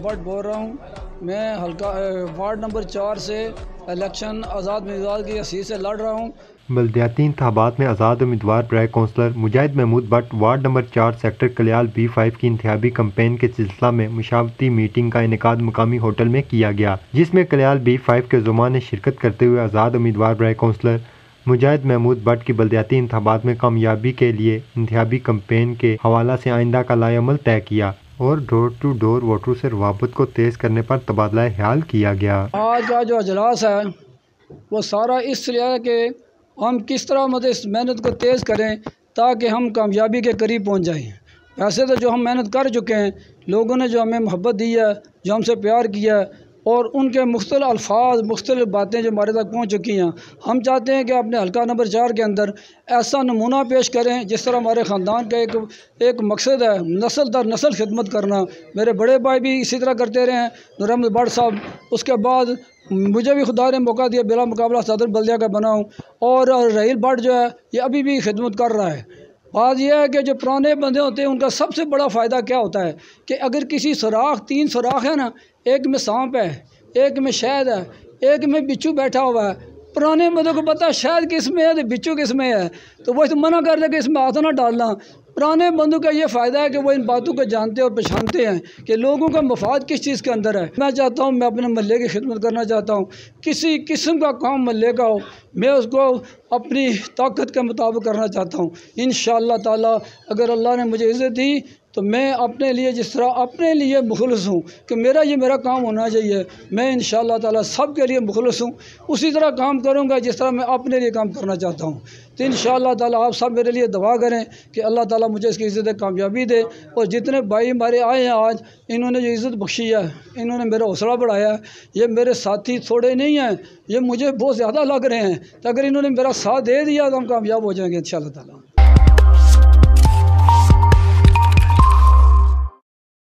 भट्ट बोल रहा हूँ। मैं हल्का वार्ड नंबर 4 से इलेक्शन आज़ाद उम्मीदवार की हैसियत से लड़ रहा हूँ। बल्दियाती इंतखाबात में आज़ाद उम्मीदवार बराए councillor Mujahid Mahmood Bhat ward number 4 sector Kalyal B5 की इंतखाबी कैंपेन के सिलसिला में मुशावरती मीटिंग का इनेकाद मुकामी होटल में किया गया, जिसमें कल्याल B5 के ज़ुमा ने शिरकत करते हुए आज़ाद उम्मीदवार बराए कौंसलर मुजाहिद महमूद भट्ट की बल्दियाती इंतखाबात में कामयाबी के लिए इंतखाबी कैंपेन के हवाला से आइंदा का लाएअमल तय किया और डोर टू डोर वोटरों से रवाबत को तेज़ करने पर तबादला ख्याल किया गया। आज का जो अजलास है वो सारा इसलिए है कि हम किस तरह मतलब इस मेहनत को तेज़ करें ताकि हम कामयाबी के करीब पहुंच जाएं। वैसे तो जो हम मेहनत कर चुके हैं, लोगों ने जो हमें मोहब्बत दी है, जो हमसे प्यार किया है और उनके मुख्तलिफ अल्फाज मुख्तलिफ बातें जो हमारे तक पहुँच चुकी हैं, हम चाहते हैं कि अपने हल्का नंबर 4 के अंदर ऐसा नमूना पेश करें जिस तरह हमारे ख़ानदान का एक मकसद है नस्ल दर नस्ल खिदमत करना। मेरे बड़े भाई भी इसी तरह करते रहे हैं, नूर अहमद भट्ट साहब। उसके बाद मुझे भी खुदा ने मौका दिया, बिला मुकाबला सदर बल्दिया का बना हूँ और रहील भट्ट जो है ये अभी भी खिदमत कर रहा है। बात यह है कि जो पुराने बंदे होते हैं उनका सबसे बड़ा फ़ायदा क्या होता है कि अगर किसी सुराख 3 सुराख है ना, एक में सांप है, एक में शहद है, एक में बिच्छू बैठा हुआ है। पुराने बंदों को पता है शहद किस में है तो बिच्छू किस में है, तो वो तो मना कर दे कि इसमें हाथ ना डालना। पुराने बंदों का ये फ़ायदा है कि वो इन बातों को जानते और पहचानते हैं कि लोगों का मफाद किस चीज़ के अंदर है। मैं चाहता हूँ, मैं अपने महल्ले की खिदमत करना चाहता हूँ। किसी किस्म का काम महल्ले का हो, मैं उसको अपनी ताकत के मुताबिक करना चाहता हूँ। इंशाअल्लाह ताला अगर अल्लाह ने मुझे इज़्ज़त दी तो मैं अपने लिए जिस तरह अपने लिए मुखलिस हूँ कि मेरा काम होना चाहिए, मैं इंशाअल्लाह ताला सब के लिए मुखलिस हूँ, उसी तरह काम करूँगा जिस तरह मैं अपने लिए काम करना चाहता हूँ। तो इंशाअल्लाह ताला आप सब मेरे लिए दुआ करें कि अल्लाह ताला मुझे इसकी इज़्ज़त कामयाबी दे। और जितने भाई हमारे आए हैं आज, इन्होंने जो इज़्ज़त बख्शी है, इन्होंने मेरा हौसला बढ़ाया है। ये मेरे साथी थोड़े नहीं हैं, ये मुझे बहुत ज़्यादा लग रहे हैं, तो अगर इन्होंने मेरा साथ दे दिया तो हम कामयाब हो जाएंगे इंशाअल्लाह ताला।